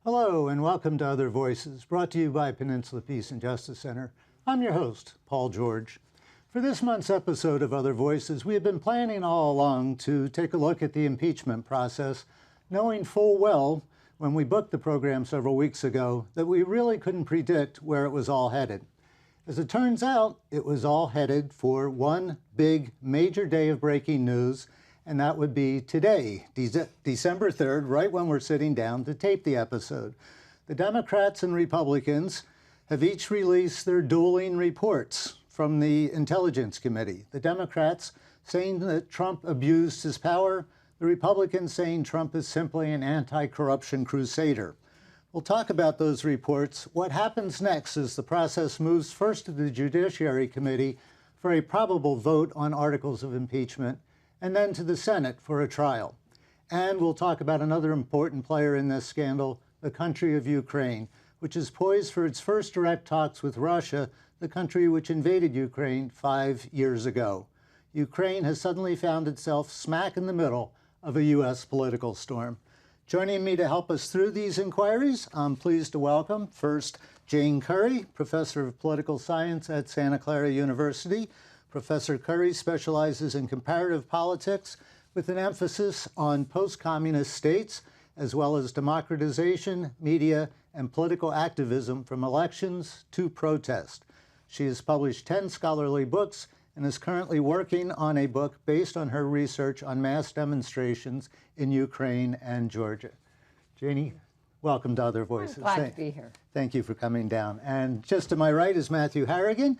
Hello and welcome to Other Voices, brought to you by Peninsula Peace and Justice Center. I'm your host, Paul George. For this month's episode of Other Voices, we have been planning all along to take a look at the impeachment process, knowing full well when we booked the program several weeks ago that we really couldn't predict where it was all headed. As it turns out, it was all headed for one big major day of breaking news, and that would be today, December 3rd, right when we're sitting down to tape the episode. The Democrats and Republicans have each released their dueling reports from the Intelligence Committee. The Democrats saying that Trump abused his power, the Republicans saying Trump is simply an anti-corruption crusader. We'll talk about those reports. What happens next as the process moves first to the Judiciary Committee for a probable vote on articles of impeachment, and then to the Senate for a trial. And we'll talk about another important player in this scandal, the country of Ukraine, which is poised for its first direct talks with Russia, the country which invaded Ukraine 5 years ago. Ukraine has suddenly found itself smack in the middle of a U.S. political storm. Joining me to help us through these inquiries, I'm pleased to welcome first Jane Curry, professor of political science at Santa Clara University. Professor Curry specializes in comparative politics with an emphasis on post-communist states, as well as democratization, media, and political activism from elections to protest. She has published 10 scholarly books and is currently working on a book based on her research on mass demonstrations in Ukraine and Georgia. Janie, welcome to Other Voices. I'm glad to be here. Thank you for coming down. And just to my right is Mathew Harrigan.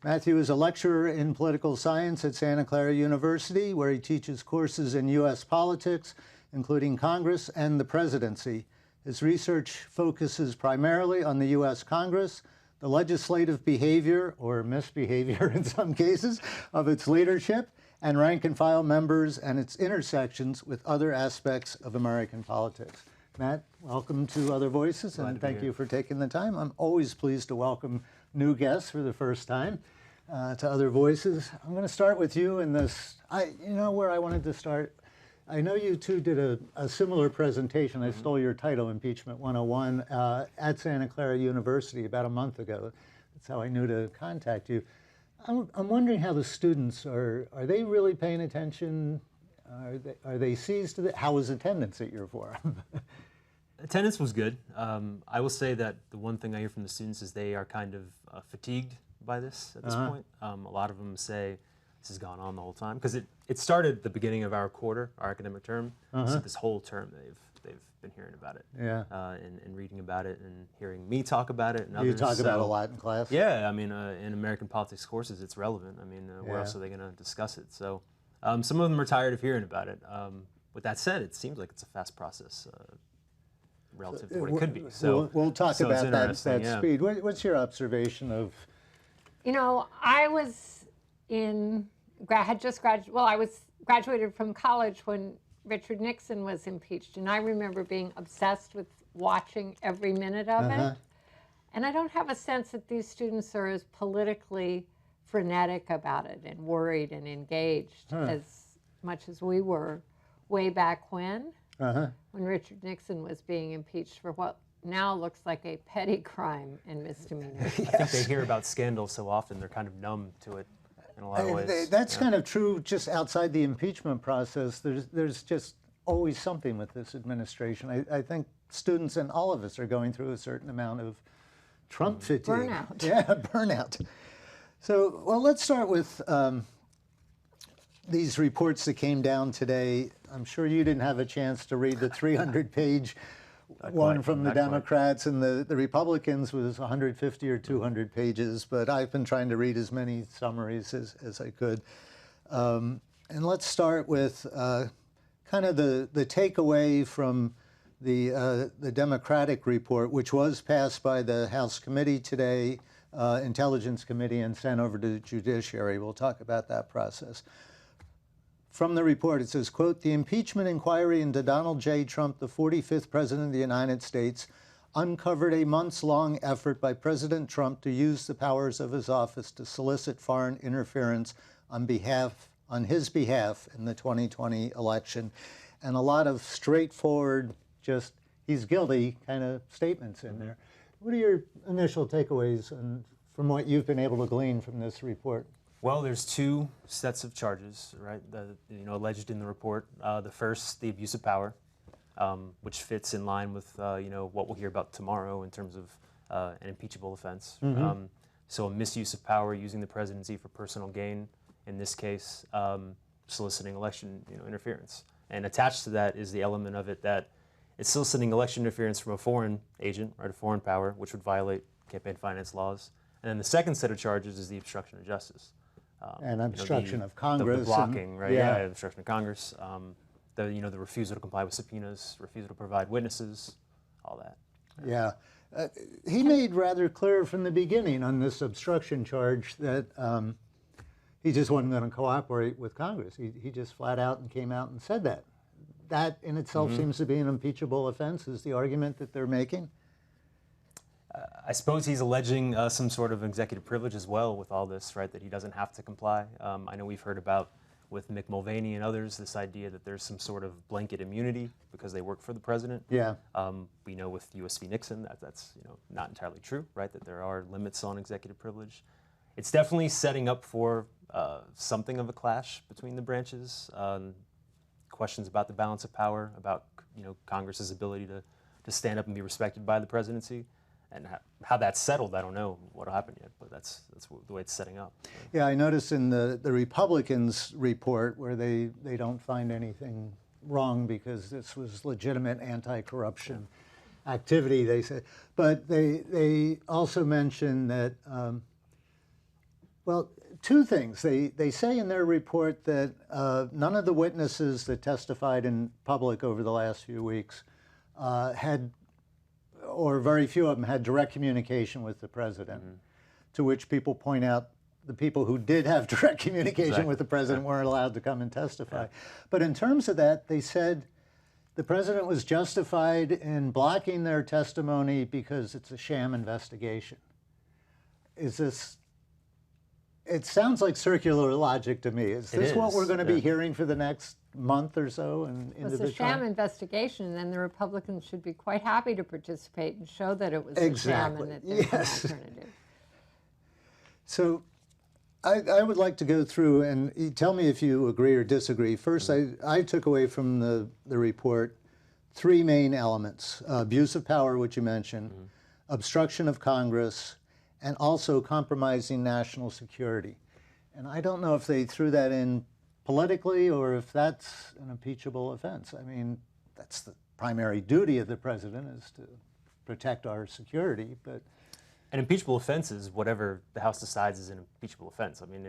Mathew is a lecturer in political science at Santa Clara University, where he teaches courses in U.S. politics, including Congress and the presidency. His research focuses primarily on the U.S. Congress, the legislative behavior, or misbehavior in some cases, of its leadership, and rank-and-file members and its intersections with other aspects of American politics. Matt, welcome to Other Voices, and thank you for taking the time. I'm always pleased to welcome new guests for the first time to Other Voices. I'm going to start with you in this. You know where I wanted to start? I know you two did a similar presentation. I stole your title, Impeachment 101, at Santa Clara University about a month ago. That's how I knew to contact you. I'm wondering how the students are they really paying attention? Are they seized to it? How was attendance at your forum? Attendance was good. I will say that the one thing I hear from the students is they are kind of fatigued by this at this point. A lot of them say this has gone on the whole time because it started at the beginning of our quarter, our academic term. So this whole term they've been hearing about it, and reading about it and hearing me talk about it. And others. You talk about it a lot in class. Yeah, I mean, in American politics courses, it's relevant. I mean, where else are they going to discuss it? So some of them are tired of hearing about it. With that said, it seems like it's a fast process. Relative to what it could be. So we'll talk about that speed. What's your observation of? You know, I was had just graduated. Well, I was graduated from college when Richard Nixon was impeached, and I remember being obsessed with watching every minute of it. And I don't have a sense that these students are as politically frenetic about it and worried and engaged as much as we were way back when. When Richard Nixon was being impeached for what now looks like a petty crime and misdemeanor. I think they hear about scandal so often, they're kind of numb to it in a lot of ways. That's kind of true just outside the impeachment process. There's just always something with this administration. I think students and all of us are going through a certain amount of Trump fatigue. Burnout. Yeah, burnout. So, well, let's start with these reports that came down today. I'm sure you didn't have a chance to read the 300-page one from the Democrats, and the Republicans was 150 or 200 pages, but I've been trying to read as many summaries as I could. And let's start with kind of the takeaway from the Democratic report, which was passed by the House Committee today, Intelligence Committee, and sent over to the Judiciary. We'll talk about that process. From the report, it says, quote, "The impeachment inquiry into Donald J. Trump, the 45th President of the United States, uncovered a months-long effort by President Trump to use the powers of his office to solicit foreign interference on his behalf in the 2020 election." And a lot of straightforward, just he's guilty kind of statements in there. What are your initial takeaways from what you've been able to glean from this report? Well, there's two sets of charges, right? Alleged in the report. The first, the abuse of power, which fits in line with what we'll hear about tomorrow in terms of an impeachable offense. So a misuse of power, using the presidency for personal gain. In this case, soliciting election interference. And attached to that is the element of it that it's soliciting election interference from a foreign agent, right, a foreign power, which would violate campaign finance laws. And then the second set of charges is the obstruction of justice. And obstruction of Congress. The blocking, right? Yeah, obstruction of Congress. The refusal to comply with subpoenas, refusal to provide witnesses, all that. Yeah. He made rather clear from the beginning on this obstruction charge that he just wasn't going to cooperate with Congress. He just flat out and came out and said that. That in itself seems to be an impeachable offense, is the argument that they're making. I suppose he's alleging some sort of executive privilege as well with all this, right, that he doesn't have to comply. I know we've heard about, with Mick Mulvaney and others, this idea that there's some sort of blanket immunity because they work for the president. Yeah. We know with U.S. v. Nixon that's not entirely true, right, that there are limits on executive privilege. It's definitely setting up for something of a clash between the branches. Questions about the balance of power, about Congress's ability to stand up and be respected by the presidency, and how that's settled. I don't know what'll happen yet, but that's the way it's setting up. So. Yeah, I noticed in the Republicans' report where they don't find anything wrong because this was legitimate anti-corruption activity. They said, but they also mention that. Well, two things. They say in their report that none of the witnesses that testified in public over the last few weeks had, or very few of them, had direct communication with the president, to which people point out the people who did have direct communication with the president weren't allowed to come and testify. But in terms of that, they said the president was justified in blocking their testimony because it's a sham investigation. Is this... It sounds like circular logic to me. Is this what we're going to be hearing for the next month or so? It's a sham investigation, and the Republicans should be quite happy to participate and show that it was a sham and that there's an alternative. So I would like to go through and tell me if you agree or disagree. First, I took away from the report three main elements: abuse of power, which you mentioned, obstruction of Congress, and also compromising national security. And I don't know if they threw that in politically or if that's an impeachable offense. I mean, that's the primary duty of the president, is to protect our security, but... An impeachable offense is whatever the House decides is an impeachable offense. I mean,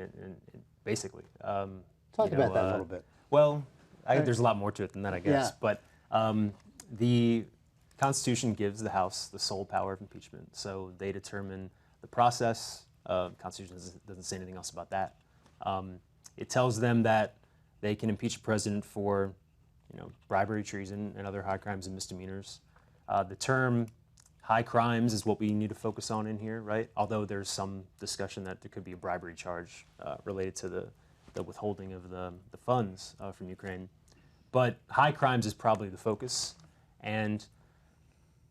basically. Talk about that a little bit. Well, there's a lot more to it than that, I guess. Yeah. But the Constitution gives the House the sole power of impeachment, so they determine the process. Constitution doesn't say anything else about that. It tells them that they can impeach a president for, bribery, treason, and other high crimes and misdemeanors. The term high crimes is what we need to focus on in here, right? Although there's some discussion that there could be a bribery charge related to the withholding of the funds from Ukraine. But high crimes is probably the focus, and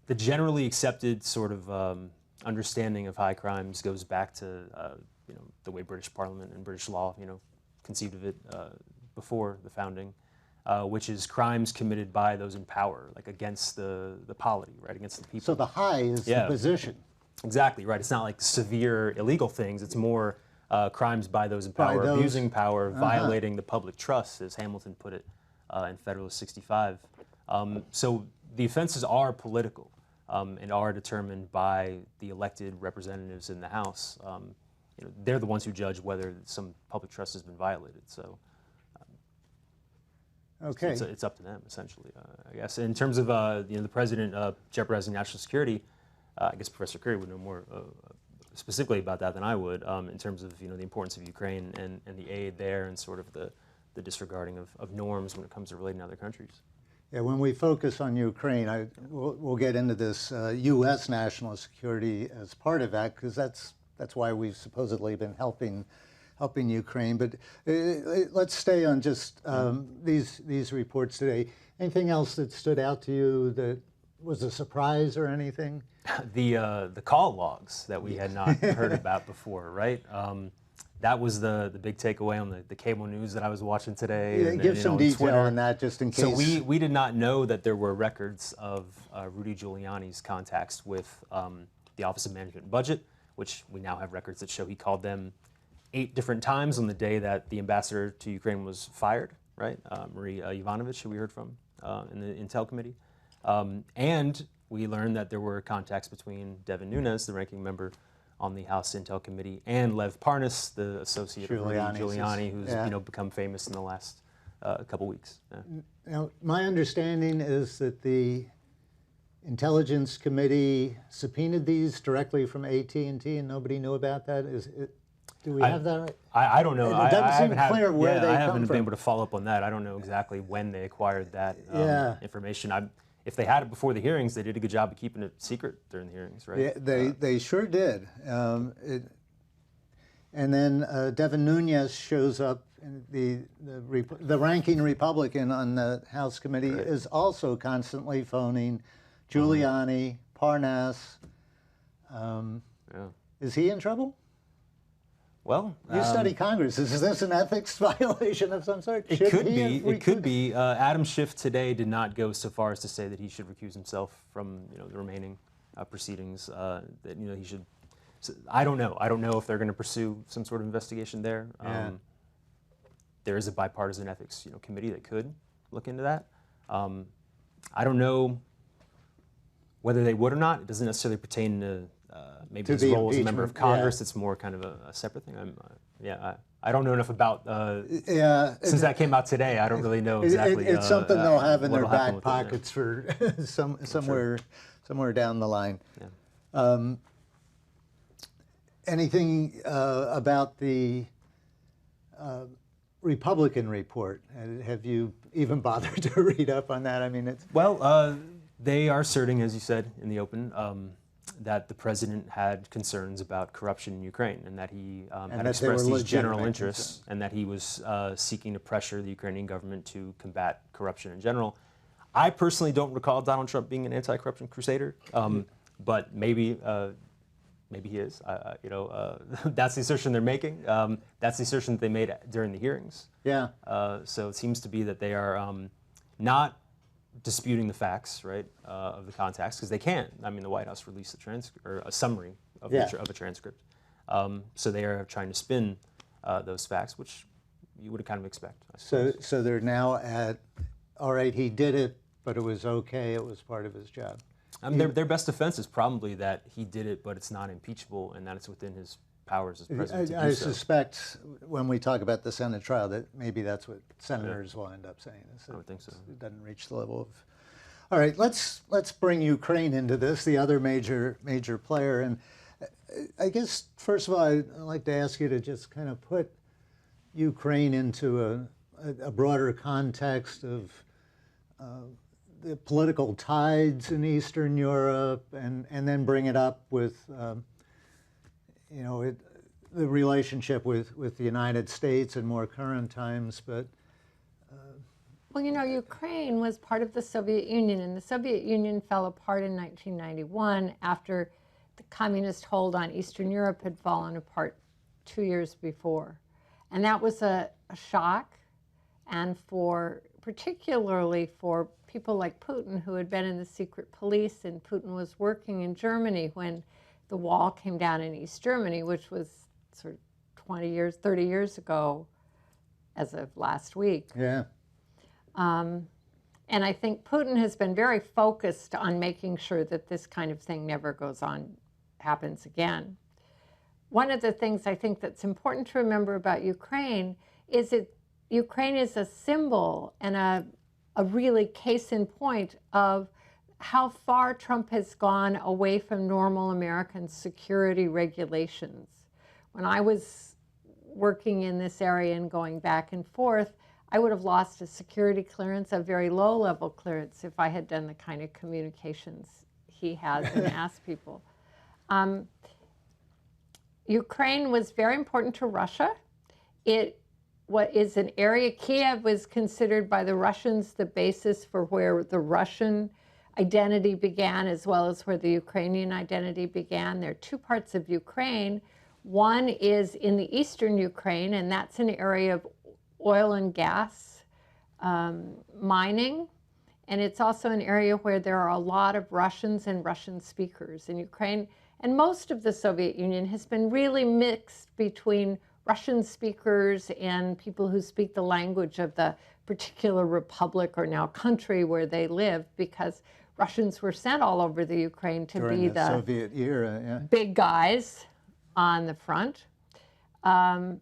the generally accepted sort of understanding of high crimes goes back to the way British Parliament and British law conceived of it before the founding, which is crimes committed by those in power, like against the polity, right, against the people. So the high is the position. Exactly, right. It's not like severe illegal things. It's more crimes by those in power, abusing power, violating the public trust, as Hamilton put it in Federalist 65. So the offenses are political. And are determined by the elected representatives in the House. They're the ones who judge whether some public trust has been violated. So, okay, it's up to them essentially, I guess. In terms of the president jeopardizing national security, I guess Professor Curry would know more specifically about that than I would. In terms of the importance of Ukraine and the aid there, and sort of the disregarding of norms when it comes to relating to other countries. Yeah, when we focus on Ukraine, we'll get into this U.S. national security as part of that, because that's why we've supposedly been helping Ukraine. But let's stay on just these reports today. Anything else that stood out to you that was a surprise or anything? The call logs that we had not heard about before, right? That was the big takeaway on the cable news that I was watching today. Yeah, and, give some detail Twitter. on that just in case. So we did not know that there were records of Rudy Giuliani's contacts with the Office of Management and Budget, which we now have records that show he called them 8 different times on the day that the ambassador to Ukraine was fired, right? Marie Yovanovitch, who we heard from in the Intel Committee. And we learned that there were contacts between Devin Nunes, the ranking member on the House Intel Committee, and Lev Parnas, the associate of Rudy Giuliani, who's become famous in the last couple weeks. Yeah. Now, my understanding is that the Intelligence Committee subpoenaed these directly from AT&T, and nobody knew about that. Do we have that right? I don't know. It doesn't seem clear where they come I haven't from. been able to follow up on that. I don't know exactly when they acquired that information. If they had it before the hearings, they did a good job of keeping it secret during the hearings, right? Yeah, they sure did. And then Devin Nunes shows up, and the ranking Republican on the House Committee is also constantly phoning Giuliani, Parnas. Is he in trouble? Well, you study Congress. Is this an ethics violation of some sort? It could be. It could be. Adam Schiff today did not go so far as to say that he should recuse himself from the remaining proceedings. That he should. So, I don't know. I don't know if they're going to pursue some sort of investigation there. There is a bipartisan ethics committee that could look into that. I don't know whether they would or not. It doesn't necessarily pertain to. Maybe his role as a member of Congress, it's more kind of a separate thing. I don't know enough about, since that came out today, I don't really know exactly. It's something they'll have in their back pockets for somewhere down the line. Yeah. Anything about the Republican report? Have you even bothered to read up on that? I mean, it's... Well, they are asserting, as you said in the open, that the president had concerns about corruption in Ukraine, and that he had expressed these general interests, and that he was seeking to pressure the Ukrainian government to combat corruption in general. I personally don't recall Donald Trump being an anti-corruption crusader, but maybe he is. That's the assertion they're making. That's the assertion that they made during the hearings. Yeah. So it seems to be that they are not disputing the facts, right, of the contacts, because they can't. I mean, the White House released a summary of a transcript. So they are trying to spin those facts, which you would kind of expect, I suppose. So they're now at, all right, he did it, but it was okay, it was part of his job. Their best defense is probably that he did it, but it's not impeachable, and that it's within his powers as president to do I so. suspect when we talk about the Senate trial that maybe that's what senators will end up saying. I would think so. It doesn't reach the level of... All right, let's bring Ukraine into this, the other major player. And I guess, first of all, I'd like to ask you to just kind of put Ukraine into a broader context of the political tides in Eastern Europe, and then bring it up with the relationship with the United States in more current times. But well, Ukraine was part of the Soviet Union, and the Soviet Union fell apart in 1991 after the communist hold on Eastern Europe had fallen apart 2 years before. And that was a shock, and particularly for people like Putin, who had been in the secret police, and Putin was working in Germany when the wall came down in East Germany, which was sort of 30 years ago as of last week. yeah. And I think Putin has been very focused on making sure that this kind of thing never happens again. One of the things I think that's important to remember about Ukraine is that Ukraine is a symbol and a really case in point of how far Trump has gone away from normal American security regulations. When I was working in this area and going back and forth, I would have lost a security clearance, a very low-level clearance, if I had done the kind of communications he has and asked people. Ukraine was very important to Russia. What is an area, Kiev was considered by the Russians the basis for where the Russian identity began, as well as where the Ukrainian identity began. There are two parts of Ukraine. One is in the eastern Ukraine, and that's an area of oil and gas mining. And it's also an area where there are a lot of Russians and Russian speakers in Ukraine. And most of the Soviet Union has been really mixed between Russian speakers and people who speak the language of the particular republic or now country where they live, because Russians were sent all over the Ukraine to During be the Soviet era, yeah. big guys on the front. And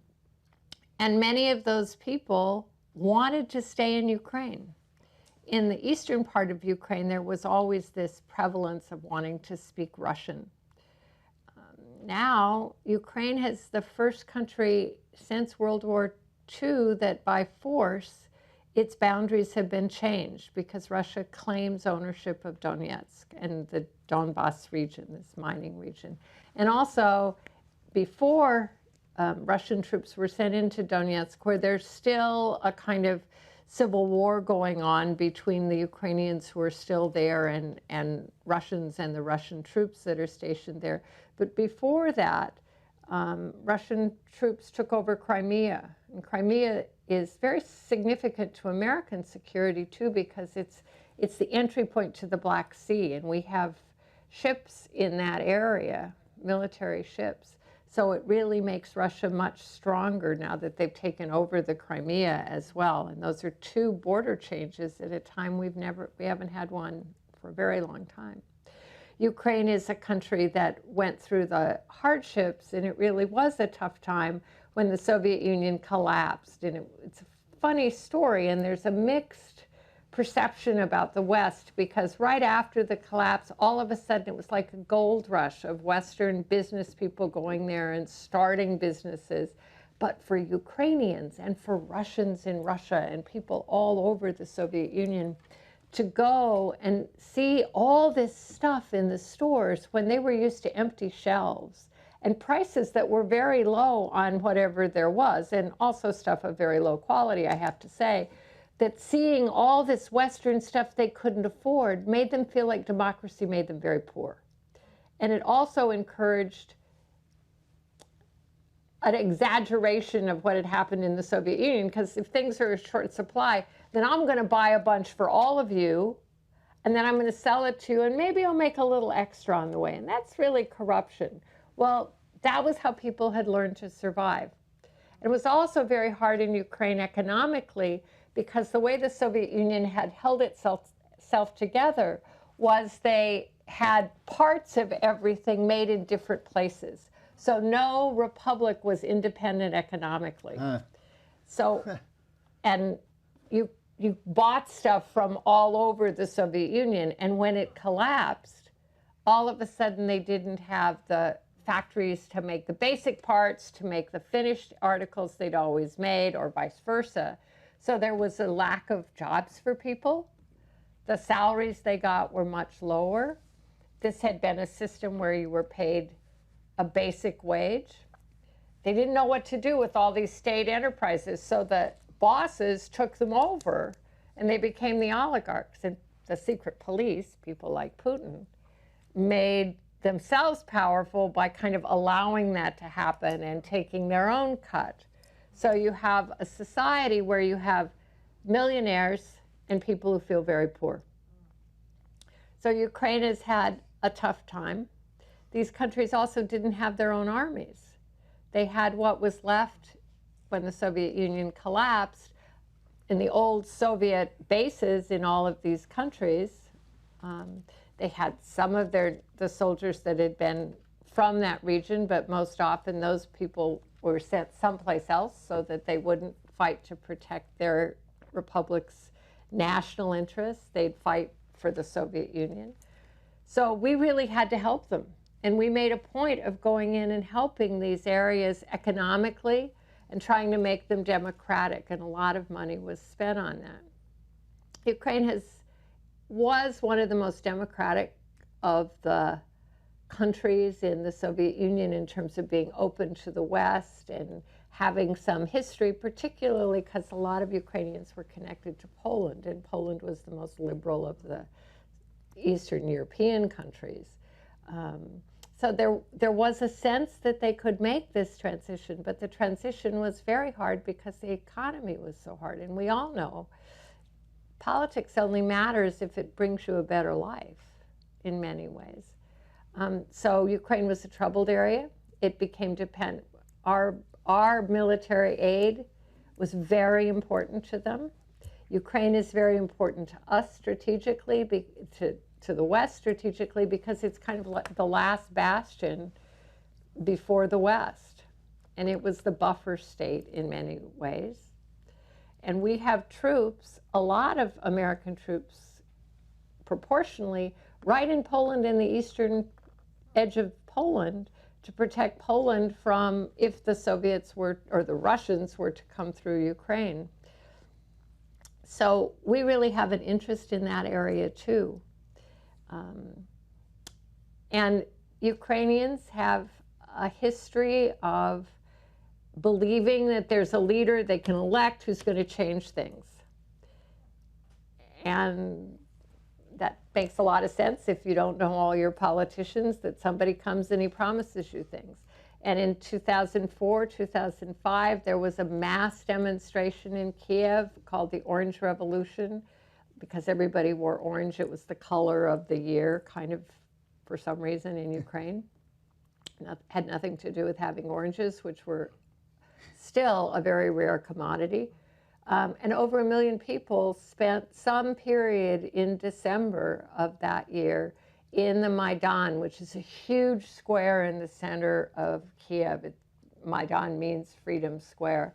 many of those people wanted to stay in Ukraine. In the eastern part of Ukraine, there was always this prevalence of wanting to speak Russian. Now, Ukraine is the first country since World War II that by force, its boundaries have been changed because Russia claims ownership of Donetsk and the Donbass region, this mining region. And also, before Russian troops were sent into Donetsk, where there's still a kind of civil war going on between the Ukrainians who are still there and Russians and the Russian troops that are stationed there. But before that, Russian troops took over Crimea. And Crimea is very significant to American security too, because it's the entry point to the Black Sea, and we have ships in that area, military ships. So it really makes Russia much stronger now that they've taken over the Crimea as well. And those are two border changes at a time we haven't had one for a very long time. Ukraine is a country that went through the hardships, and it really was a tough time when the Soviet Union collapsed. And it's a funny story, and there's a mixed perception about the West, because right after the collapse, all of a sudden it was like a gold rush of Western business people going there and starting businesses. But for Ukrainians and for Russians in Russia and people all over the Soviet Union, to go and see all this stuff in the stores when they were used to empty shelves and prices that were very low on whatever there was, and also stuff of very low quality, I have to say, that seeing all this Western stuff they couldn't afford made them feel like democracy made them very poor. And it also encouraged an exaggeration of what had happened in the Soviet Union, because if things are a short supply, then I'm going to buy a bunch for all of you, and then I'm going to sell it to you, and maybe I'll make a little extra on the way. And that's really corruption. Well, that was how people had learned to survive. It was also very hard in Ukraine economically, because the way the Soviet Union had held itself together was they had parts of everything made in different places. So no republic was independent economically. So, and you bought stuff from all over the Soviet Union, and when it collapsed, all of a sudden they didn't have the factories to make the basic parts, to make the finished articles they'd always made, or vice versa. So there was a lack of jobs for people. The salaries they got were much lower. This had been a system where you were paid a basic wage. They didn't know what to do with all these state enterprises, so the bosses took them over and they became the oligarchs. And the secret police, people like Putin, made themselves powerful by kind of allowing that to happen and taking their own cut. So you have a society where you have millionaires and people who feel very poor. So Ukraine has had a tough time. These countries also didn't have their own armies. They had what was left when the Soviet Union collapsed in the old Soviet bases in all of these countries. They had some of the soldiers that had been from that region, but most often those people were sent someplace else so that they wouldn't fight to protect their republic's national interests. They'd fight for the Soviet Union. So we really had to help them. And we made a point of going in and helping these areas economically and trying to make them democratic, and a lot of money was spent on that. Ukraine was one of the most democratic of the countries in the Soviet Union in terms of being open to the West and having some history, particularly because a lot of Ukrainians were connected to Poland, and Poland was the most liberal of the Eastern European countries. So there was a sense that they could make this transition, but the transition was very hard because the economy was so hard. And we all know politics only matters if it brings you a better life in many ways. So Ukraine was a troubled area. It became dependent. Our military aid was very important to them. Ukraine is very important to us strategically, to the West strategically, because it's kind of like the last bastion before the West. And it was the buffer state in many ways. And we have troops, a lot of American troops, proportionally, right in Poland, in the eastern edge of Poland, to protect Poland from if the Soviets were, or the Russians were to come through Ukraine. So we really have an interest in that area too. And Ukrainians have a history of believing that there's a leader they can elect who's going to change things. And that makes a lot of sense if you don't know all your politicians, that somebody comes and he promises you things. And in 2004, 2005, there was a mass demonstration in Kiev called the Orange Revolution, because everybody wore orange. It was the color of the year, kind of, for some reason, in Ukraine. Had nothing to do with having oranges, which were still a very rare commodity. And over 1 million people spent some period in December of that year in the Maidan, which is a huge square in the center of Kiev. Maidan means Freedom Square.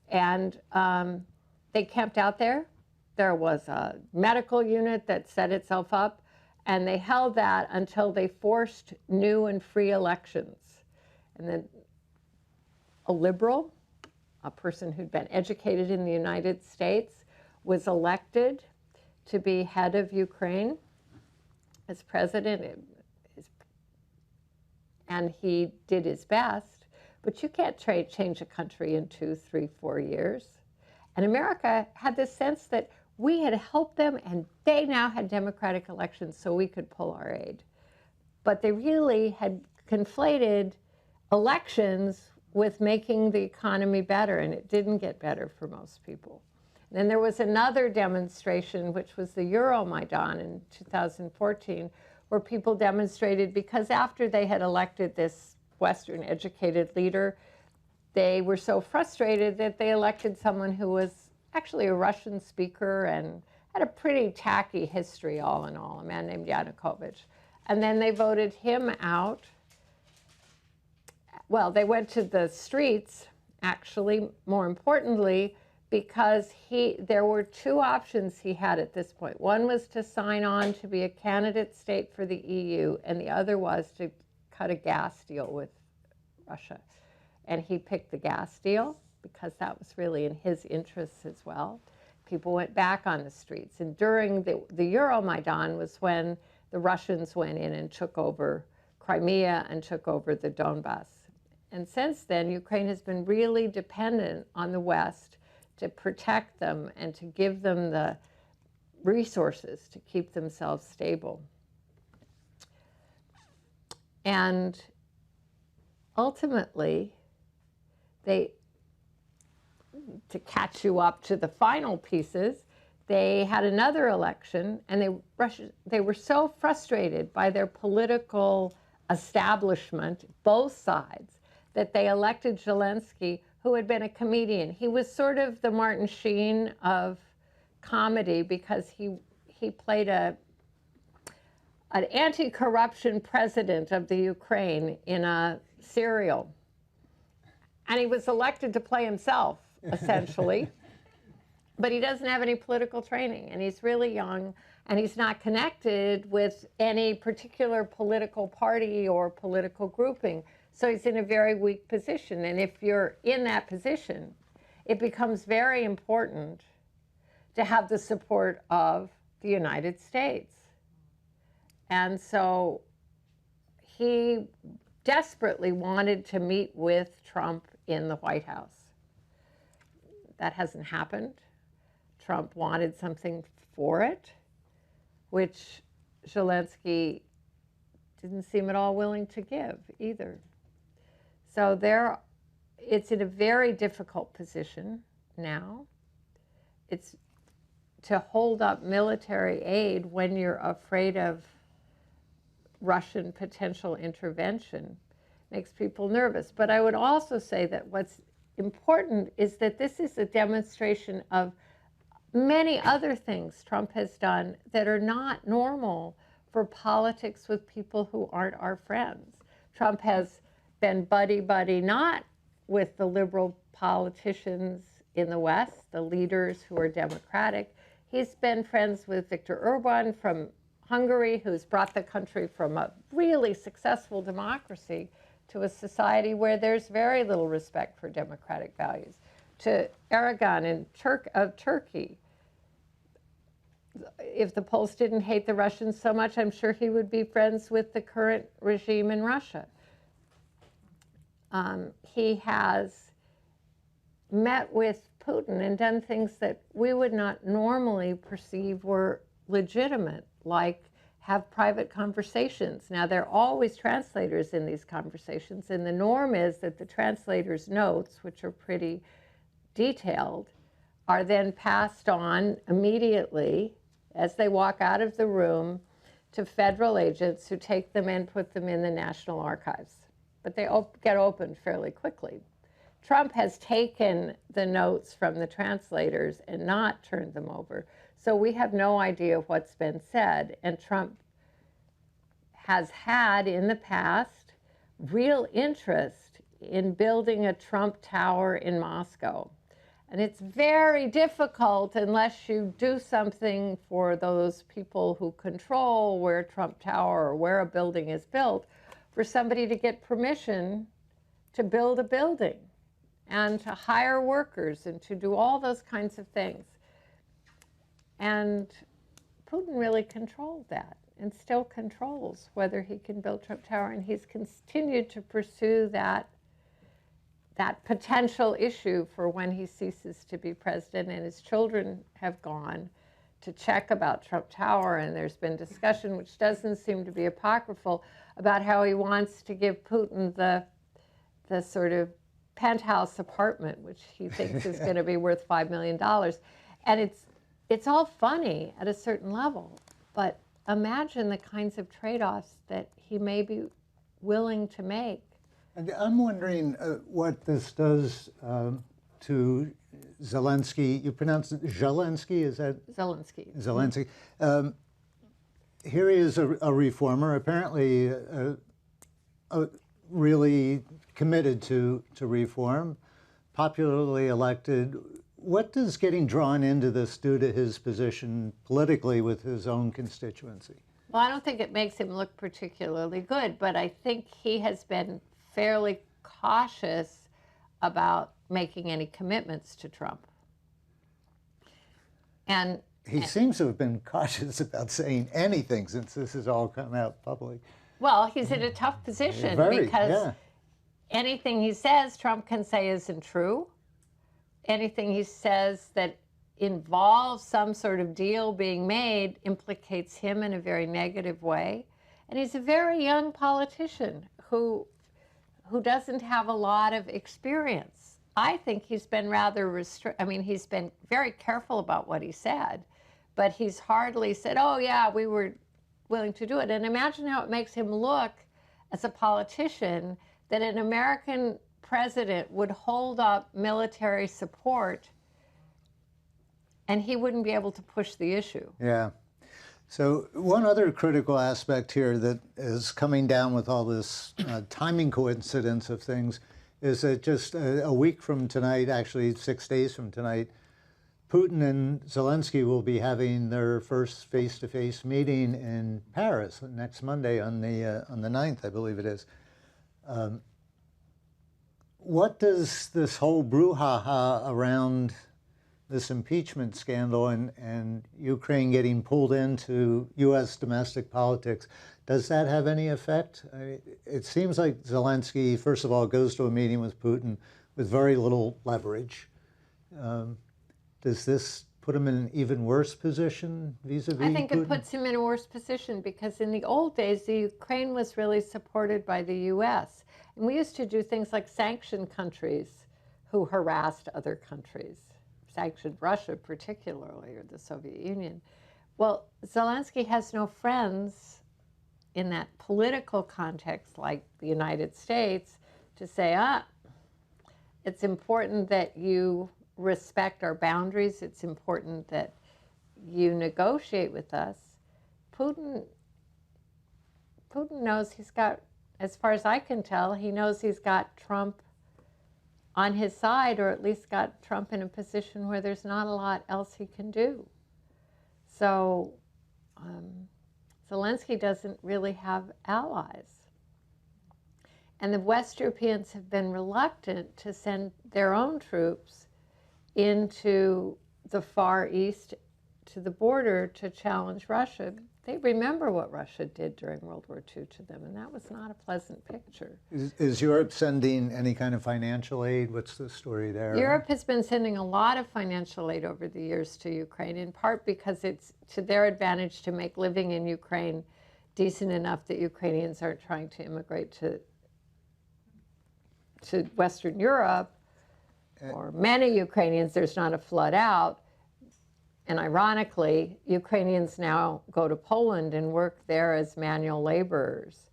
And they camped out there. There was a medical unit that set itself up, and they held that until they forced new and free elections. And then a liberal, a person who'd been educated in the United States, was elected to be head of Ukraine as president, and he did his best, but you can't change a country in 2, 3, 4 years. And America had this sense that we had helped them and they now had democratic elections so we could pull our aid. But they really had conflated elections with making the economy better, and it didn't get better for most people. And then there was another demonstration, which was the Euromaidan in 2014, where people demonstrated because after they had elected this Western educated leader, they were so frustrated that they elected someone who was actually a Russian speaker and had a pretty tacky history all in all, a man named Yanukovych. And then they voted him out. Well, they went to the streets, actually, more importantly, because there were 2 options he had at this point. One was to sign on to be a candidate state for the EU, and the other was to cut a gas deal with Russia. And he picked the gas deal because that was really in his interests as well. People went back on the streets. And during the Euromaidan was when the Russians went in and took over Crimea and took over the Donbass. And since then, Ukraine has been really dependent on the West to protect them and to give them the resources to keep themselves stable. And ultimately, to catch you up to the final pieces, they had another election, and they were so frustrated by their political establishment, both sides, that they elected Zelensky, who had been a comedian. He was sort of the Martin Sheen of comedy because he played an anti-corruption president of the Ukraine in a serial. And he was elected to play himself, essentially. But he doesn't have any political training, and he's really young, and he's not connected with any particular political party or political grouping. So he's in a very weak position. And if you're in that position, it becomes very important to have the support of the United States. And so he desperately wanted to meet with Trump in the White House. That hasn't happened. Trump wanted something for it, which Zelensky didn't seem at all willing to give either. So it's in a very difficult position now. It's to hold up military aid when you're afraid of Russian potential intervention makes people nervous. But I would also say that what's important is that this is a demonstration of many other things Trump has done that are not normal for politics with people who aren't our friends. Trump has been buddy-buddy not with the liberal politicians in the West, the leaders who are democratic. He's been friends with Viktor Orban from Hungary, who's brought the country from a really successful democracy to a society where there's very little respect for democratic values, to Harrigan of Turkey. If the Poles didn't hate the Russians so much, I'm sure he would be friends with the current regime in Russia. He has met with Putin and done things that we would not normally perceive were legitimate, like have private conversations. Now, there are always translators in these conversations, and the norm is that the translator's notes, which are pretty detailed, are then passed on immediately as they walk out of the room to federal agents who take them and put them in the National Archives. But they get opened fairly quickly. Trump has taken the notes from the translators and not turned them over. So we have no idea what's been said. And Trump has had in the past real interest in building a Trump Tower in Moscow. And it's very difficult unless you do something for those people who control where Trump Tower or where a building is built, for somebody to get permission to build a building and to hire workers and to do all those kinds of things. And Putin really controlled that and still controls whether he can build Trump Tower. And he's continued to pursue that potential issue for when he ceases to be president. And his children have gone to check about Trump Tower, and there's been discussion, which doesn't seem to be apocryphal, about how he wants to give Putin the sort of penthouse apartment, which he thinks is going to be worth $5 million. And it's all funny at a certain level, but imagine the kinds of trade-offs that he may be willing to make. And I'm wondering what this does to Zelensky. You pronounce it Zelensky, is that? Zelensky. Zelensky. Here he is, a reformer, apparently really committed to reform, popularly elected. What does getting drawn into this do to his position politically with his own constituency? Well, I don't think it makes him look particularly good, but I think he has been fairly cautious about making any commitments to Trump. And he seems to have been cautious about saying anything since this has all come out public. Well, he's in a tough position because anything he says, Trump can say isn't true. Anything he says that involves some sort of deal being made implicates him in a very negative way. And he's a very young politician who doesn't have a lot of experience. I think he's been rather he's been very careful about what he said, but he's hardly said, oh yeah, we were willing to do it. And imagine how it makes him look as a politician that an American president would hold up military support and he wouldn't be able to push the issue. Yeah. So one other critical aspect here that is coming down with all this timing coincidence of things is that just a week from tonight, actually 6 days from tonight, Putin and Zelensky will be having their first face-to-face meeting in Paris next Monday on the 9th, I believe it is. What does this whole brouhaha around this impeachment scandal and Ukraine getting pulled into U.S. domestic politics, does that have any effect? It seems like Zelensky, first of all, goes to a meeting with Putin with very little leverage. Does this put him in an even worse position vis-a-vis I think Putin? it puts him in a worse position because in the old days, the Ukraine was really supported by the U.S. And we used to do things like sanction countries who harassed other countries, sanctioned Russia particularly, or the Soviet Union. Well, Zelensky has no friends in that political context like the United States to say, it's important that you respect our boundaries. It's important that you negotiate with us. Putin knows he's got, as far as I can tell, he knows he's got Trump on his side, or at least got Trump in a position where there's not a lot else he can do. So Zelensky doesn't really have allies. And the West Europeans have been reluctant to send their own troops into the Far East to the border to challenge Russia. They remember what Russia did during World War II to them, and that was not a pleasant picture. Is Europe sending any kind of financial aid? What's the story there? Europe has been sending a lot of financial aid over the years to Ukraine, in part because it's to their advantage to make living in Ukraine decent enough that Ukrainians aren't trying to immigrate to Western Europe, or many Ukrainians, there's not a flood out. And ironically, Ukrainians now go to Poland and work there as manual laborers.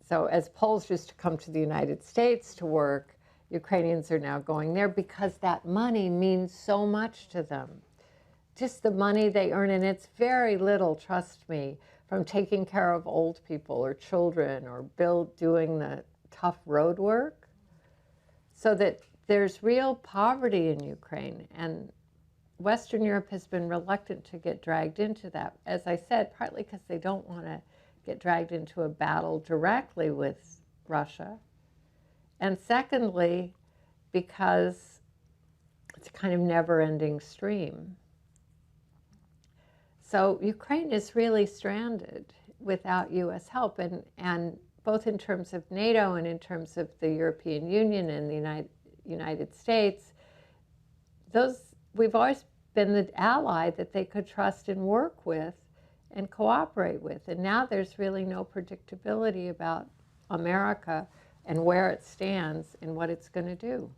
So as Poles used to come to the United States to work, Ukrainians are now going there because that money means so much to them. Just the money they earn, and it's very little, trust me, from taking care of old people or children or doing the tough road work. So that there's real poverty in Ukraine, and Western Europe has been reluctant to get dragged into that. As I said, partly because they don't want to get dragged into a battle directly with Russia. And secondly, because it's a kind of never-ending stream. So Ukraine is really stranded without U.S. help, and both in terms of NATO and in terms of the European Union and the United States, we've always been the ally that they could trust and work with and cooperate with. And now there's really no predictability about America and where it stands and what it's going to do.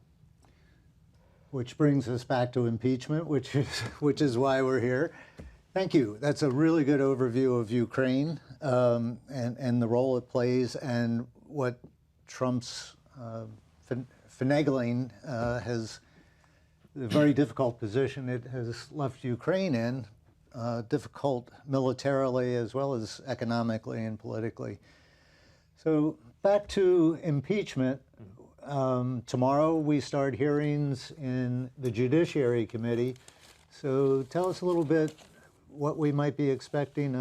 Which brings us back to impeachment, which is why we're here. Thank you. That's a really good overview of Ukraine and the role it plays and what Trump's finagling has, the very difficult position it has left Ukraine in, difficult militarily as well as economically and politically. So back to impeachment. Tomorrow we start hearings in the Judiciary Committee. So tell us a little bit what we might be expecting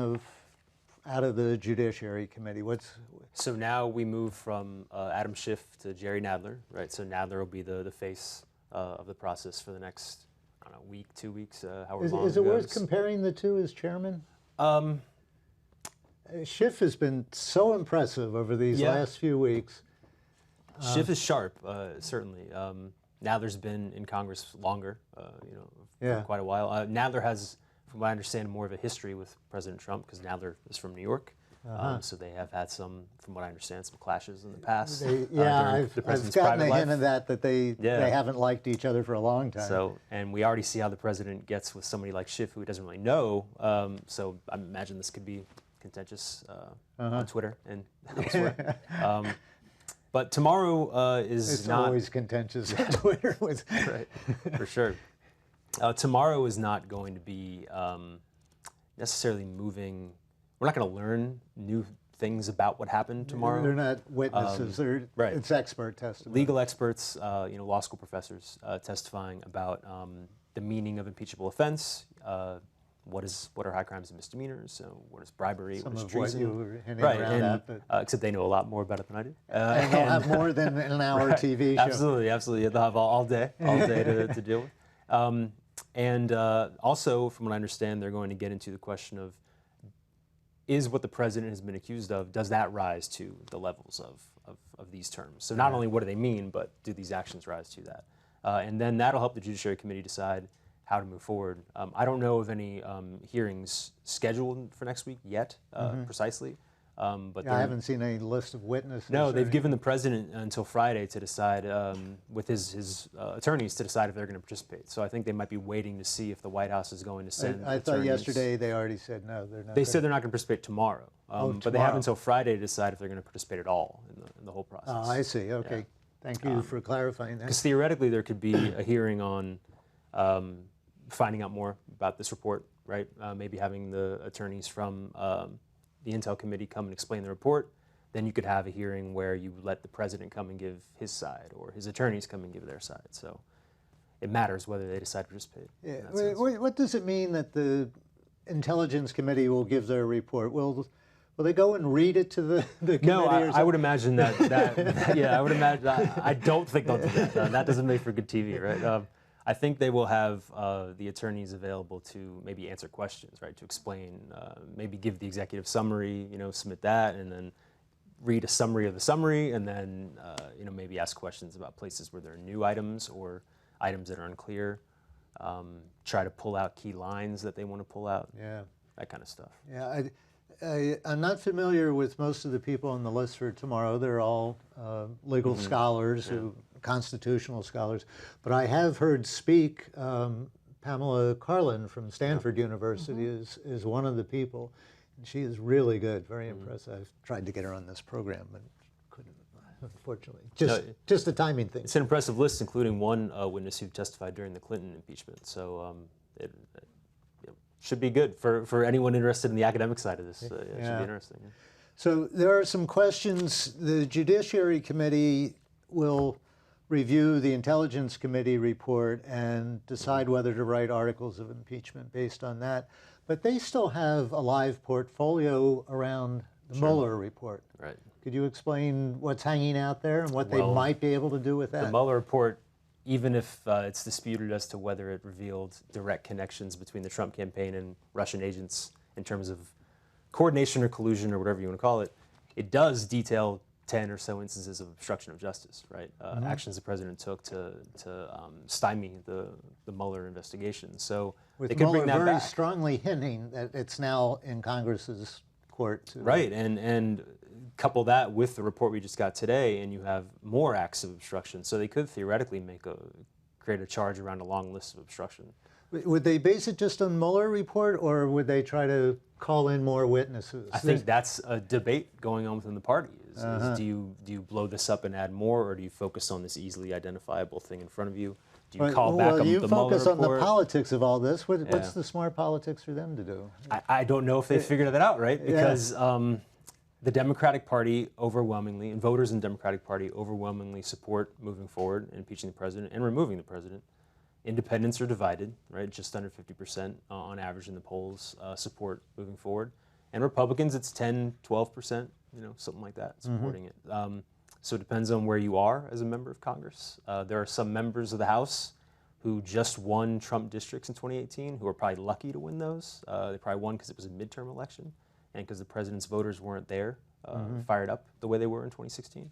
out of the Judiciary Committee. So now we move from Adam Schiff to Jerry Nadler, right? So Nadler will be the face of the process for the next, I don't know, week, 2 weeks, however long Is it worth comparing the two as chairman? Schiff has been so impressive over these last few weeks. Schiff is sharp, certainly. Nadler's been in Congress longer, for quite a while. Nadler has, from what I understand, more of a history with President Trump because Nadler is from New York. So they have had some, from what I understand, some clashes in the past. I've gotten a hint of that they haven't liked each other for a long time. So, and we already see how the president gets with somebody like Schiff who he doesn't really know. So I imagine this could be contentious on Twitter and elsewhere. But tomorrow is not always contentious on Twitter. Right, for sure. Tomorrow is not going to be necessarily moving. We're not going to learn new things about what happened tomorrow. They're not witnesses. It's expert testimony. Legal experts, law school professors testifying about the meaning of impeachable offense. What are high crimes and misdemeanors? So what is bribery? Some what is of treason? what you were hinting around at. But except they know a lot more about it than I do. and they'll have more than an hour TV show. Absolutely. They'll have all day to deal with. And also, from what I understand, they're going to get into the question of, is what the president has been accused of, does that rise to the levels of these terms? So not only what do they mean, but do these actions rise to that? And then that'll help the Judiciary Committee decide how to move forward. I don't know of any hearings scheduled for next week yet, precisely. But I haven't seen any list of witnesses. no, they've given the president until Friday to decide, with his attorneys, to decide if they're going to participate. So I think they might be waiting to see if the White House is going to send I thought attorneys. yesterday they already said no, they're not. They said they're not going to participate tomorrow. But they have until Friday to decide if they're going to participate at all in the whole process. Oh, I see. Okay. Yeah. Thank you for clarifying that. Because theoretically, there could be a hearing on finding out more about this report, right? Maybe having the attorneys from the Intel Committee come and explain the report. Then you could have a hearing where you let the president come and give his side, or his attorneys come and give their side. So it matters whether they decide to participate. Yeah. What does it mean that the Intelligence Committee will give their report? Will they go and read it to the committee? No, or something? I would imagine that yeah, I would imagine. I don't think they'll do that. That doesn't make for good TV, right? I think they will have the attorneys available to maybe answer questions, right? To explain, maybe give the executive summary, submit that, and then read a summary of the summary, and then maybe ask questions about places where there are new items or items that are unclear. Try to pull out key lines that they want to pull out. Yeah. That kind of stuff. Yeah. I'm not familiar with most of the people on the list for tomorrow. They're all legal scholars, constitutional scholars. But I have heard speak. Pamela Karlan from Stanford University is one of the people. And she is really good, very impressive. I've tried to get her on this program, but couldn't, unfortunately. Just a timing thing. It's an impressive list, including one witness who testified during the Clinton impeachment. So it should be good for anyone interested in the academic side of this. It should be interesting. Yeah. So there are some questions. The Judiciary Committee will review the Intelligence Committee report and decide whether to write articles of impeachment based on that. But they still have a live portfolio around the Mueller report. Right. Could you explain what's hanging out there and what they might be able to do with that? The Mueller report, even if it's disputed as to whether it revealed direct connections between the Trump campaign and Russian agents in terms of coordination or collusion or whatever you want to call it, it does detail 10 or so instances of obstruction of justice, right? Actions the president took to stymie the Mueller investigation. So with they could Mueller bring that very back. strongly hinting that it's now in Congress's court to Right, and couple that with the report we just got today, and you have more acts of obstruction. So they could theoretically create a charge around a long list of obstruction. Would they base it just on Mueller report, or would they try to call in more witnesses? I think that's a debate going on within the party. Is do you blow this up and add more, or do you focus on this easily identifiable thing in front of you? Do you call back you the Mueller focus on the report? politics of all this. What's the smart politics for them to do? I don't know if they figured that out, right? Because the Democratic Party overwhelmingly, and voters in the Democratic Party overwhelmingly support moving forward, impeaching the president and removing the president. Independents are divided, right? Just under 50% on average in the polls support moving forward. And Republicans, it's 10, 12%, something like that, supporting it. So it depends on where you are as a member of Congress. There are some members of the House who just won Trump districts in 2018 who are probably lucky to win those. They probably won because it was a midterm election and because the president's voters weren't there, fired up the way they were in 2016.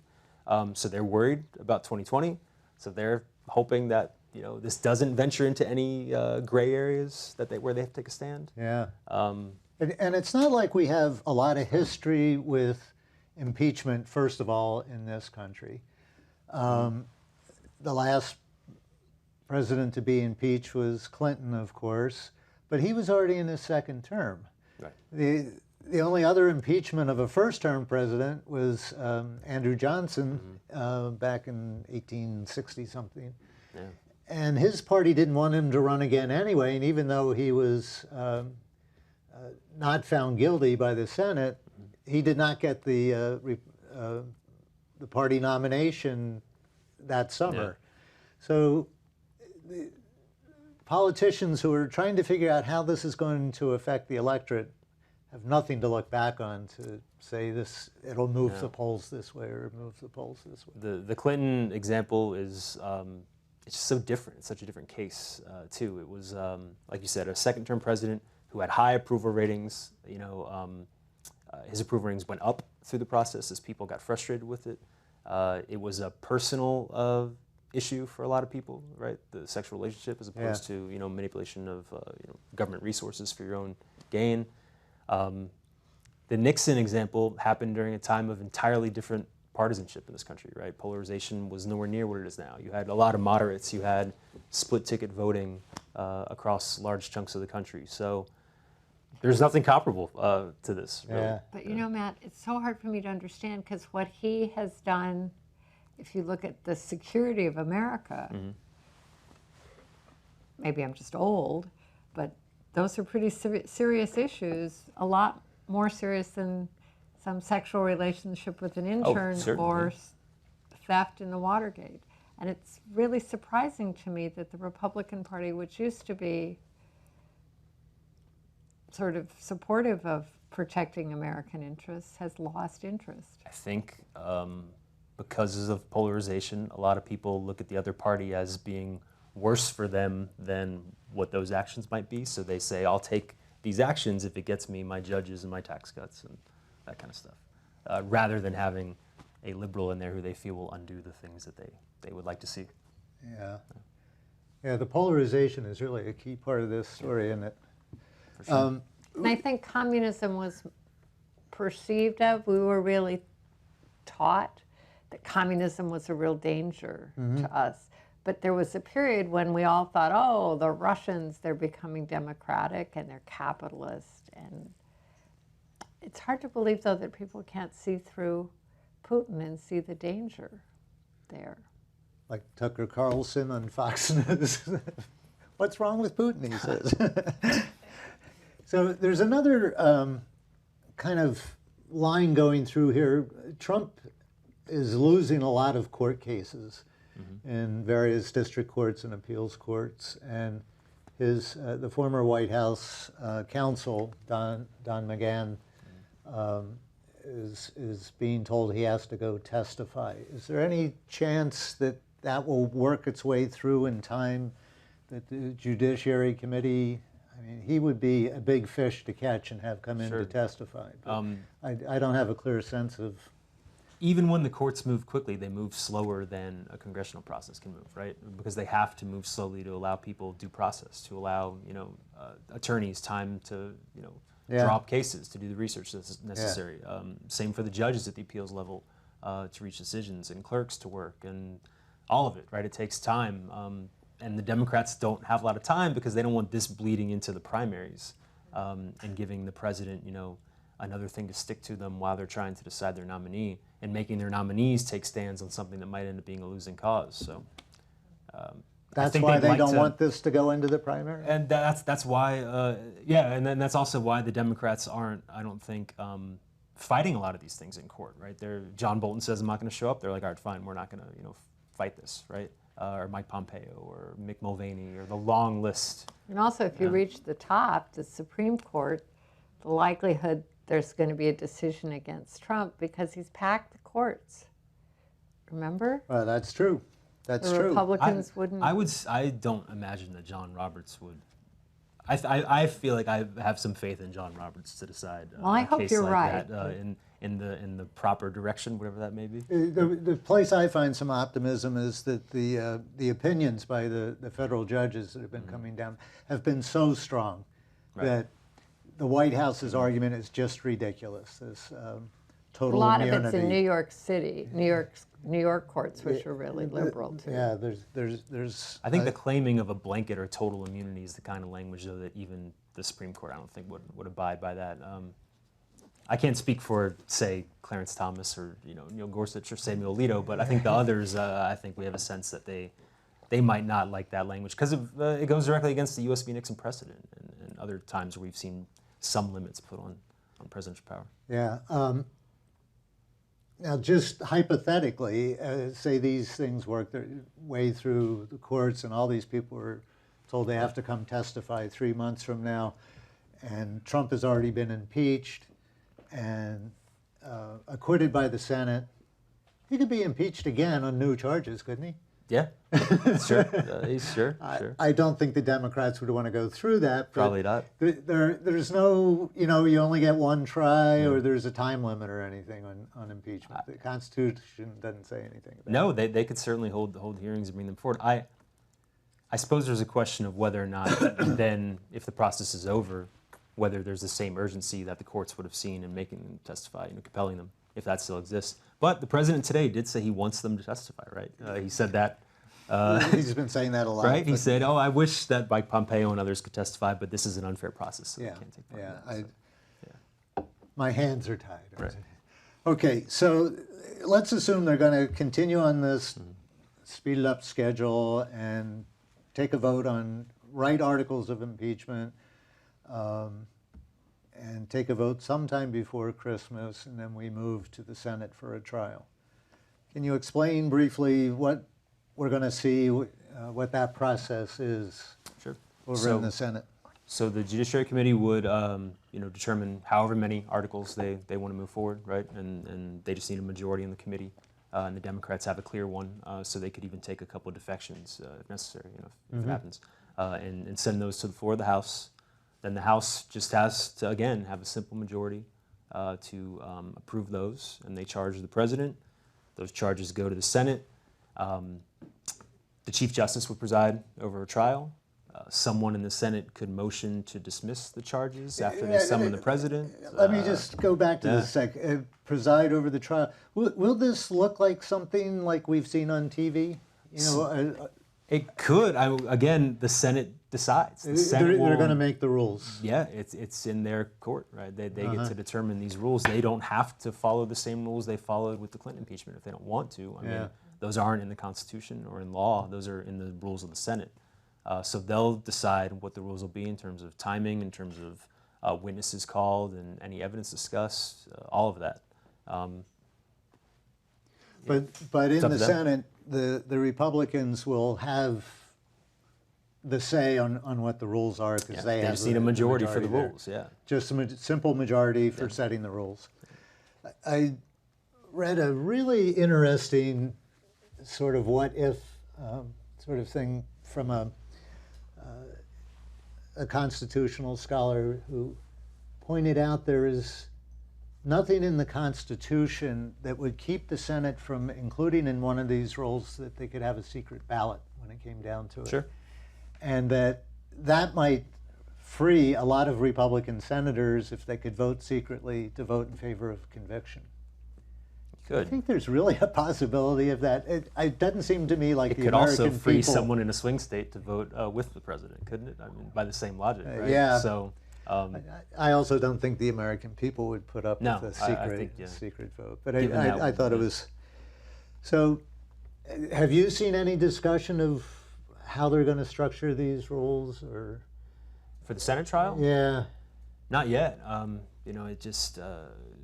So they're worried about 2020. So they're hoping that this doesn't venture into any gray areas where they have to take a stand. Yeah. And it's not like we have a lot of history with impeachment, first of all, in this country. The last president to be impeached was Clinton, of course, but he was already in his second term. Right. The only other impeachment of a first-term president was Andrew Johnson back in 1860-something. Yeah. And his party didn't want him to run again anyway, and even though he was not found guilty by the Senate, he did not get the party nomination that summer. Yeah. So the politicians who are trying to figure out how this is going to affect the electorate have nothing to look back on to say it'll move the polls this way or move the polls this way. The Clinton example is it's just so different. It's such a different case too. It was like you said, a second-term president who had high approval ratings. His approval ratings went up through the process as people got frustrated with it. It was a personal issue for a lot of people, right? The sexual relationship as opposed to manipulation of government resources for your own gain. The Nixon example happened during a time of entirely different partisanship in this country, right? Polarization was nowhere near what it is now. You had a lot of moderates. You had split ticket voting across large chunks of the country. So there's nothing comparable to this, really. Yeah. But Matt, it's so hard for me to understand because what he has done, if you look at the security of America, maybe I'm just old, but those are pretty serious issues, a lot more serious than some sexual relationship with an intern or theft in the Watergate. And it's really surprising to me that the Republican Party, which used to be sort of supportive of protecting American interests, has lost interest. I think because of polarization, a lot of people look at the other party as being worse for them than what those actions might be. So they say, I'll take these actions if it gets me my judges and my tax cuts and that kind of stuff, rather than having a liberal in there who they feel will undo the things that they would like to see. Yeah, the polarization is really a key part of this story, isn't it? For sure. And I think communism was perceived of, we were really taught that communism was a real danger to us. But there was a period when we all thought, oh, the Russians, they're becoming democratic and they're capitalist. And it's hard to believe, though, that people can't see through Putin and see the danger there. Like Tucker Carlson on Fox News. What's wrong with Putin, he says. So there's another kind of line going through here. Trump is losing a lot of court cases in various district courts and appeals courts, and his the former White House counsel Don McGahn is being told he has to go testify. Is there any chance that that will work its way through in time? That the Judiciary Committee, I mean, he would be a big fish to catch and have come in to testify. But I don't have a clear sense of. Even when the courts move quickly, they move slower than a congressional process can move, right? Because they have to move slowly to allow people due process, to allow attorneys time to draw up cases, to do the research that's necessary. Same for the judges at the appeals level to reach decisions, and clerks to work, and all of it, right? It takes time, and the Democrats don't have a lot of time because they don't want this bleeding into the primaries and giving the president, another thing to stick to them while they're trying to decide their nominee, and making their nominees take stands on something that might end up being a losing cause. So that's why they don't want this to go into the primary? And that's why, and then that's also why the Democrats aren't, I don't think, fighting a lot of these things in court, right? John Bolton says, I'm not going to show up. They're like, all right, fine, we're not going to, fight this, right? Or Mike Pompeo, or Mick Mulvaney, or the long list. And also, if you reach the top, the Supreme Court, the likelihood there's going to be a decision against Trump because he's packed the courts. Remember? Well, that's true. That's the true. Republicans wouldn't. I don't imagine that John Roberts would. I feel like I have some faith in John Roberts to decide I a hope case you're like right. that in the proper direction, whatever that may be. The place I find some optimism is that the opinions by the federal judges that have been coming down have been so strong that the White House's argument is just ridiculous. This total immunity. A lot of it's in New York City, New York courts, which are really liberal too. Yeah, there's. I think the claiming of a blanket or total immunity is the kind of language, though, that even the Supreme Court, I don't think, would abide by that. I can't speak for, say, Clarence Thomas or Neil Gorsuch or Samuel Alito, but I think the others, I think we have a sense that they might not like that language because it goes directly against the U.S. v. Nixon precedent and other times where we've seen some limits put on presidential power. Yeah. Now, just hypothetically, say these things work their way through the courts and all these people are told they have to come testify 3 months from now, and Trump has already been impeached and acquitted by the Senate. He could be impeached again on new charges, couldn't he? Yeah, sure. Sure. I don't think the Democrats would want to go through that. But Probably not. There's no, you only get one try, or there's a time limit or anything on impeachment. The Constitution doesn't say anything about No, they could certainly hold hearings and bring them forward. I suppose there's a question of whether or not then, if the process is over, whether there's the same urgency that the courts would have seen in making them testify, compelling them, if that still exists. But the president today did say he wants them to testify, right? He said that. He's been saying that a lot. Right? He said, "Oh, I wish that Mike Pompeo and others could testify, but this is an unfair process, so I can't take part in that." My hands are tied. Right. Okay, so let's assume they're going to continue on this speeded up schedule and take a vote on write articles of impeachment, and take a vote sometime before Christmas, and then we move to the Senate for a trial. Can you explain briefly what we're going to see, what that process is over in the Senate? So the Judiciary Committee would, determine however many articles they want to move forward, right? And they just need a majority in the committee. And the Democrats have a clear one, so they could even take a couple of defections if necessary, if it happens, and send those to the floor of the House. Then the House just has to, again, have a simple majority to approve those, and they charge the president. Those charges go to the Senate. The Chief Justice would preside over a trial. Someone in the Senate could motion to dismiss the charges after they summon the president. Let me just go back to this sec. Preside over the trial. Will this look like something like we've seen on TV? It could. Again, the Senate decides. The Senate they're going to make the rules. Yeah, it's in their court, right? They get to determine these rules. They don't have to follow the same rules they followed with the Clinton impeachment if they don't want to. I mean, those aren't in the Constitution or in law. Those are in the rules of the Senate. So they'll decide what the rules will be in terms of timing, in terms of witnesses called and any evidence discussed, all of that. But in the Senate, the Republicans will have the say on what the rules are because they just need a majority for the rules. Yeah, just a simple majority for setting the rules. I read a really interesting sort of what if sort of thing from a constitutional scholar who pointed out there is nothing in the Constitution that would keep the Senate from including in one of these rules that they could have a secret ballot when it came down to it. Sure. And that might free a lot of Republican senators, if they could vote secretly, to vote in favor of conviction. Good. I think there's really a possibility of that. It doesn't seem to me like it the could American also free people, someone in a swing state to vote with the president, couldn't it? I mean, by the same logic, right? Yeah. So I also don't think the American people would put up with a secret vote. But I thought it was. So, have you seen any discussion of how they're going to structure these rules, or for the Senate trial? Yeah. Not yet. It just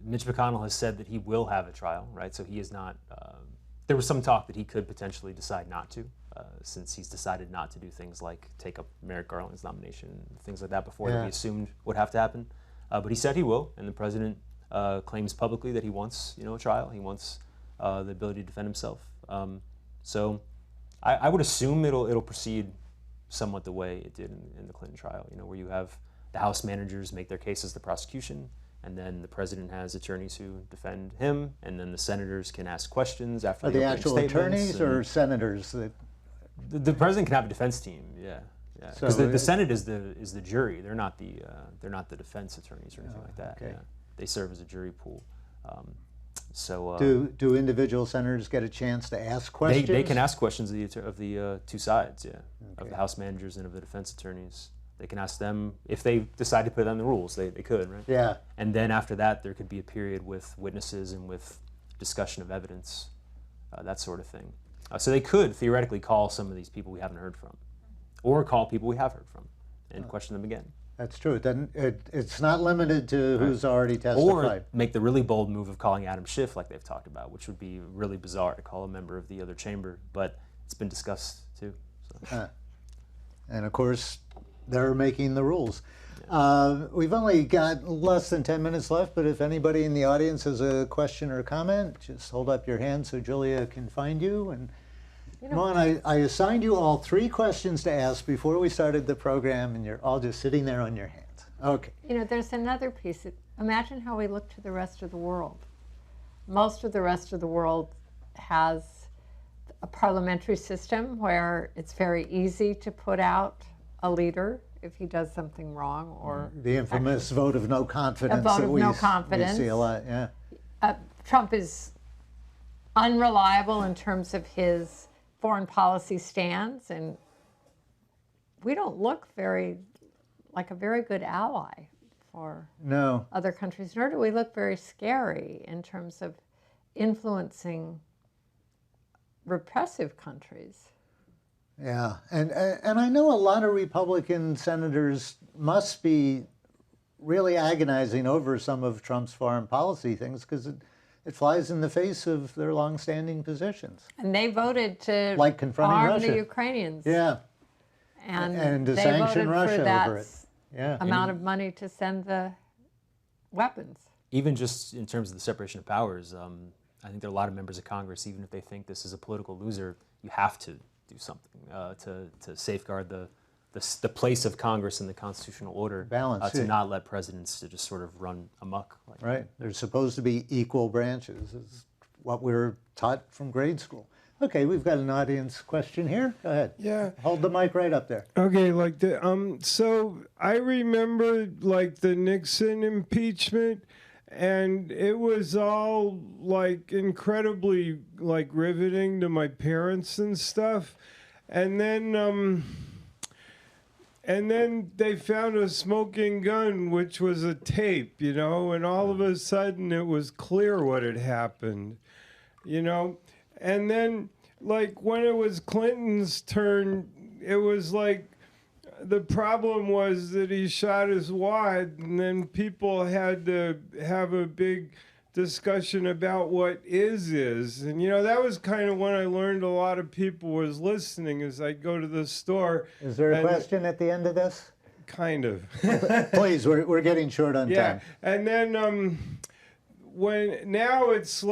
Mitch McConnell has said that he will have a trial, right? So he is not. There was some talk that he could potentially decide not to, since he's decided not to do things like take up Merrick Garland's nomination, things like that before that we assumed would have to happen. But he said he will, and the president claims publicly that he wants, a trial. He wants the ability to defend himself. So I would assume it'll proceed somewhat the way it did in the Clinton trial, where you have the House managers make their case as the prosecution, and then the president has attorneys who defend him, and then the senators can ask questions after the opening actual attorneys or senators that? The president can have a defense team, yeah. Because the Senate is the jury. They're not the defense attorneys or anything like that. Okay. Yeah. They serve as a jury pool. Do individual senators get a chance to ask questions? They can ask questions of the two sides, of the House managers and of the defense attorneys. They can ask them if they decide to put on the rules. They could, right? Yeah. And then after that, there could be a period with witnesses and with discussion of evidence, that sort of thing. So they could theoretically call some of these people we haven't heard from, or call people we have heard from, and question them again. That's true. It's not limited to who's already testified. Or make the really bold move of calling Adam Schiff like they've talked about, which would be really bizarre to call a member of the other chamber, but it's been discussed too. So. And of course, they're making the rules. We've only got less than 10 minutes left, but if anybody in the audience has a question or a comment, just hold up your hand so Julia can find you. And Come on, I assigned you all 3 questions to ask before we started the program, and you're all just sitting there on your hands. Okay. There's another piece. Imagine how we look to the rest of the world. Most of the rest of the world has a parliamentary system where it's very easy to put out a leader if he does something wrong, or the infamous vote of no confidence. A vote that of we, no confidence. We see a lot, yeah. Trump is unreliable in terms of his foreign policy stance, and we don't look like a very good ally for other countries, nor do we look very scary in terms of influencing repressive countries. Yeah, and I know a lot of Republican senators must be really agonizing over some of Trump's foreign policy things because it flies in the face of their longstanding positions. And they voted to like confronting arm Russia. the Ukrainians. Yeah. And to they sanction voted Russia for that over it. Yeah. amount of money to send the weapons. Even just in terms of the separation of powers, I think there are a lot of members of Congress, even if they think this is a political loser, you have to do something to safeguard the place of Congress in the constitutional order, balance, to not let presidents to just sort of run amok. Right. There's supposed to be equal branches, is what we're taught from grade school. Okay, we've got an audience question here. Go ahead. Yeah. Hold the mic right up there. Okay, so I remember the Nixon impeachment, and it was all incredibly riveting to my parents and stuff. And then they found a smoking gun, which was a tape, and all of a sudden it was clear what had happened, And then, when it was Clinton's turn, it was the problem was that he shot his wad, and then people had to have a big discussion about what is. And, that was kind of when I learned a lot of people was listening as I'd go to the store. Is there a question at the end of this? Kind of. Please, we're getting short on time. And then now it's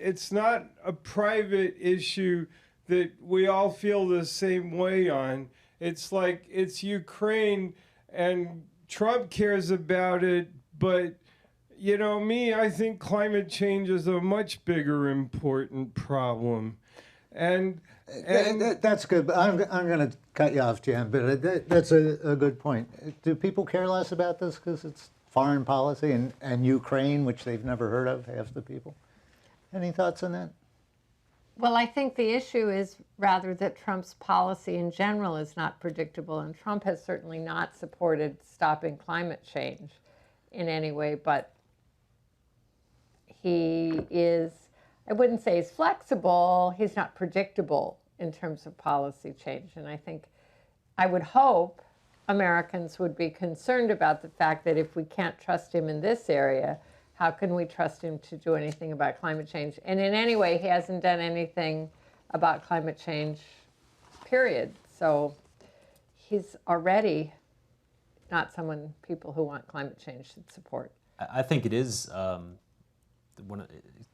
it's not a private issue that we all feel the same way on. It's it's Ukraine, and Trump cares about it, but I think climate change is a much bigger important problem. And that's good. But I'm going to cut you off, Jan, but that's a good point. Do people care less about this because it's foreign policy and Ukraine, which they've never heard of, half the people? Any thoughts on that? Well, I think the issue is rather that Trump's policy in general is not predictable, and Trump has certainly not supported stopping climate change in any way, but he is, I wouldn't say he's flexible, he's not predictable in terms of policy change. And I would hope Americans would be concerned about the fact that if we can't trust him in this area, how can we trust him to do anything about climate change? And in any way, he hasn't done anything about climate change, period. So he's already not someone people who want climate change should support. I think it is,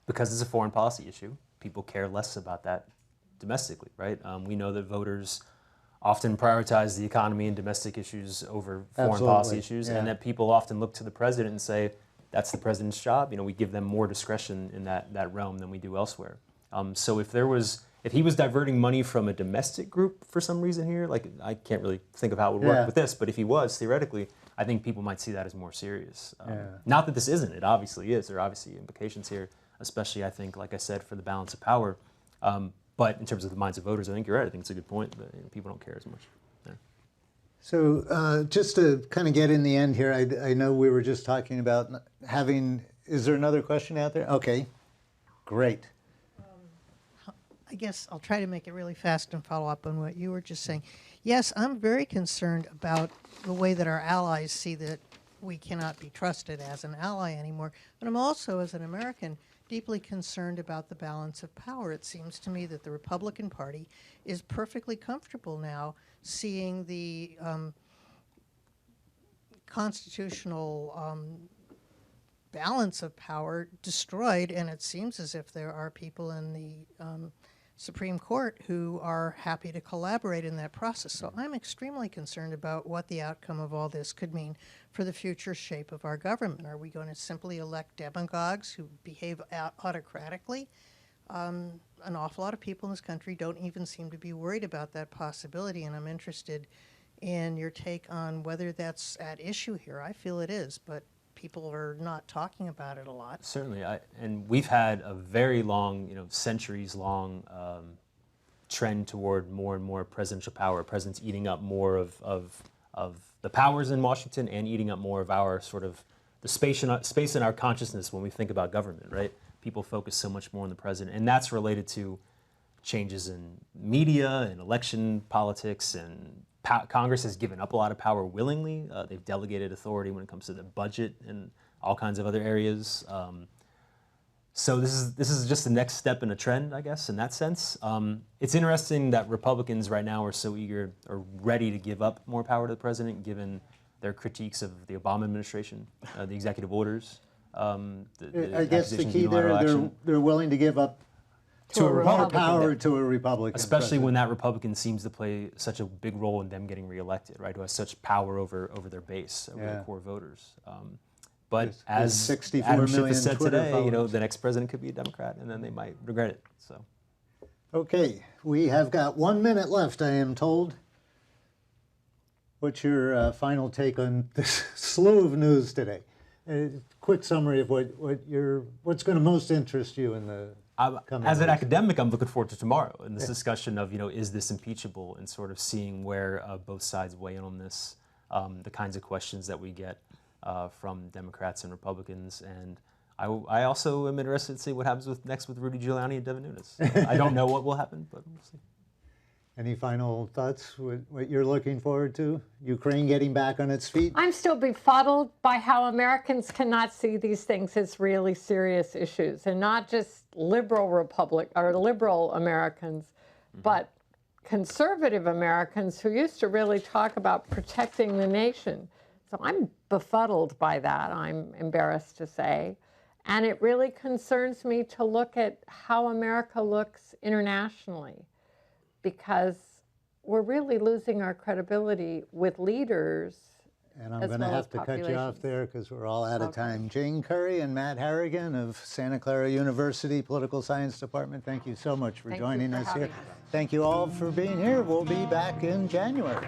because it's a foreign policy issue, people care less about that domestically, right? We know that voters often prioritize the economy and domestic issues over foreign policy issues, and that people often look to the president and say, that's the president's job. We give them more discretion in that realm than we do elsewhere. So if he was diverting money from a domestic group for some reason here, I can't really think of how it would work with this, but if he was, theoretically, I think people might see that as more serious. Not that this isn't, it obviously is. There are obviously implications here, especially I think, like I said, for the balance of power. But in terms of the minds of voters, I think you're right. I think it's a good point that people don't care as much. Yeah. So just to kind of get in the end here, I know we were just talking about is there another question out there? Okay, great. I guess I'll try to make it really fast and follow up on what you were just saying. Yes, I'm very concerned about the way that our allies see that we cannot be trusted as an ally anymore. But I'm also, as an American, deeply concerned about the balance of power. It seems to me that the Republican Party is perfectly comfortable now seeing the constitutional balance of power destroyed, and it seems as if there are people in the Supreme Court who are happy to collaborate in that process. So I'm extremely concerned about what the outcome of all this could mean for the future shape of our government. Are we going to simply elect demagogues who behave autocratically? An awful lot of people in this country don't even seem to be worried about that possibility, and I'm interested in your take on whether that's at issue here. I feel it is, but people are not talking about it a lot. Certainly, and we've had a very long, centuries-long trend toward more and more presidential power. Presidents eating up more of the powers in Washington and eating up more of our sort of the space in our consciousness when we think about government, right? People focus so much more on the president, and that's related to changes in media and election politics, and Congress has given up a lot of power willingly. They've delegated authority when it comes to the budget and all kinds of other areas. So this is just the next step in a trend, I guess, in that sense. It's interesting that Republicans right now are so eager or ready to give up more power to the president, given their critiques of the Obama administration, the executive orders. I guess the key there, they're willing to give up more power to a Republican. Especially when that Republican seems to play such a big role in them getting reelected, right? Who has such power over their base, over their core voters. But as Adam Schiff has said today, the next president could be a Democrat, and then they might regret it. So, okay, we have got 1 minute left, I am told. What's your final take on this slew of news today? A quick summary of what's going to most interest you in the coming as an weeks. academic, I'm looking forward to tomorrow in this discussion of, is this impeachable, and sort of seeing where both sides weigh in on this, the kinds of questions that we get from Democrats and Republicans. And I also am interested to see what happens next with Rudy Giuliani and Devin Nunes. I don't know what will happen, but we'll see. Any final thoughts, what you're looking forward to? Ukraine getting back on its feet? I'm still befuddled by how Americans cannot see these things as really serious issues, and not just liberal Americans, but conservative Americans who used to really talk about protecting the nation. So I'm befuddled by that, I'm embarrassed to say. And it really concerns me to look at how America looks internationally, because we're really losing our credibility with leaders. And I'm going to have to cut you off there because we're all out of time. Jane Curry and Matt Harrigan of Santa Clara University Political Science Department, thank you so much for joining us here. Thank you all for being here. We'll be back in January.